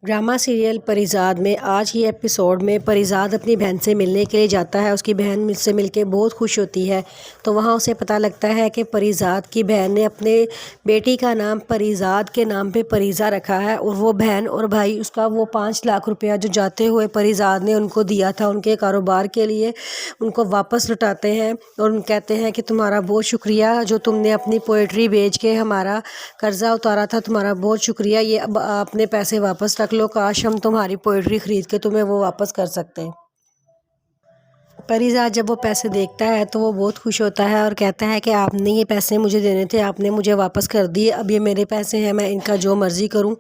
Drama serial Parizaad میں آج ہی episode میں پریزاد اپنی بہن سے ملنے کے لیے جاتا ہے۔ اس کی بہن سے مل کے بہت خوش ہوتی ہے تو وہاں اسے پتہ لگتا ہے کہ پریزاد کی بہن نے اپنے بیٹی کا نام پریزاد کے نام پہ پریزا رکھا ہے، اور وہ بہن اور بھائی اس کا وہ 5 لاکھ روپیہ جو جاتے ہوئے پریزاد نے ان کو دیا تھا ان کے کاروبار کے لیے، ان کو واپس لوٹاتے ہیں اور ان کہتے ہیں کہ تمہارا بہت شکریہ جو تم نے اپنی پوئٹری بیچ کے ہمارا قرضہ اتارا تھا، تمہارا بہت شکریہ، یہ اب اپنے پیسے واپس رکھ لو، کاش ہم تمہاری پوئٹری خرید کے تمہیں وہ واپس کر سکتے۔ پریزاد جب وہ پیسے دیکھتا ہے تو وہ بہت خوش ہوتا ہے اور کہتا ہے کہ آپ نے یہ پیسے مجھے دینے تھے، آپ نے مجھے واپس کر دیے، اب یہ میرے پیسے ہیں، میں ان کا جو مرضی کروں۔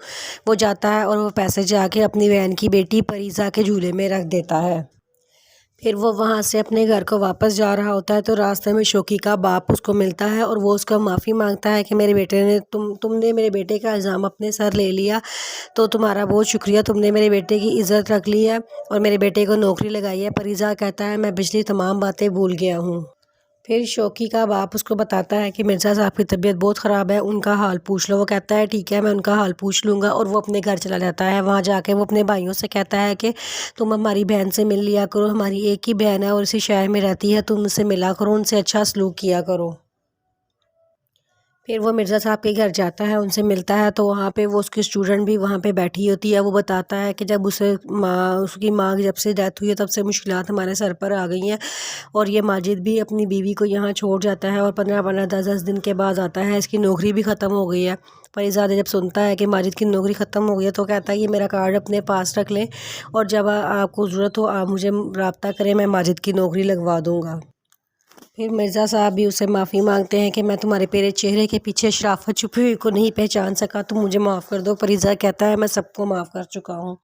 وہ جاتا ہے اور وہ پیسے جا کے اپنی بہن کی بیٹی پریزا کے جھولے میں رکھ دیتا ہے۔ پھر وہ وہاں سے اپنے گھر کو واپس جا رہا ہوتا ہے تو راستے میں شوکی کا باپ اس کو ملتا ہے اور وہ اس کا معافی مانگتا ہے کہ میرے بیٹے نے تم نے میرے بیٹے کا الزام اپنے سر لے لیا، تو تمہارا بہت شکریہ، تم نے میرے بیٹے کی عزت رکھ لی ہے اور میرے بیٹے کو نوکری لگائی ہے۔ پریزا کہتا ہے میں پچھلی تمام باتیں بھول گیا ہوں۔ پھر شوکی کا باپ اس کو بتاتا ہے کہ مرزا صاحب کی طبیعت بہت خراب ہے، ان کا حال پوچھ لو۔ وہ کہتا ہے ٹھیک ہے، میں ان کا حال پوچھ لوں گا، اور وہ اپنے گھر چلا جاتا ہے۔ وہاں جا کے وہ اپنے بھائیوں سے کہتا ہے کہ تم ہماری بہن سے مل لیا کرو، ہماری ایک ہی بہن ہے اور اسی شہر میں رہتی ہے، تم ان سے ملا کرو، ان سے اچھا سلوک کیا کرو۔ پھر وہ مرزا صاحب کے گھر جاتا ہے، ان سے ملتا ہے تو وہاں پہ وہ اس کی اسٹوڈنٹ بھی وہاں پہ بیٹھی ہوتی ہے۔ وہ بتاتا ہے کہ جب اس کی ماں جب سے ڈیتھ ہوئی ہے تب سے مشکلات ہمارے سر پر آ گئی ہیں، اور یہ ماجد بھی اپنی بیوی کو یہاں چھوڑ جاتا ہے اور 15 10 دن کے بعد آتا ہے، اس کی نوکری بھی ختم ہو گئی ہے۔ پریزاد جب سنتا ہے کہ ماجد کی نوکری ختم ہو گئی ہے تو کہتا ہے یہ میرا کارڈ اپنے پاس رکھ لیں، اور جب آپ کو ضرورت ہو آپ مجھے رابطہ کریں، میں ماجد کی نوکری لگوا دوں گا۔ پھر مرزا صاحب بھی اسے معافی مانگتے ہیں کہ میں تمہارے پیرے چہرے کے پیچھے شرافت چھپی ہوئی کو نہیں پہچان سکا، تم مجھے معاف کر دو۔ پریزا کہتا ہے میں سب کو معاف کر چکا ہوں۔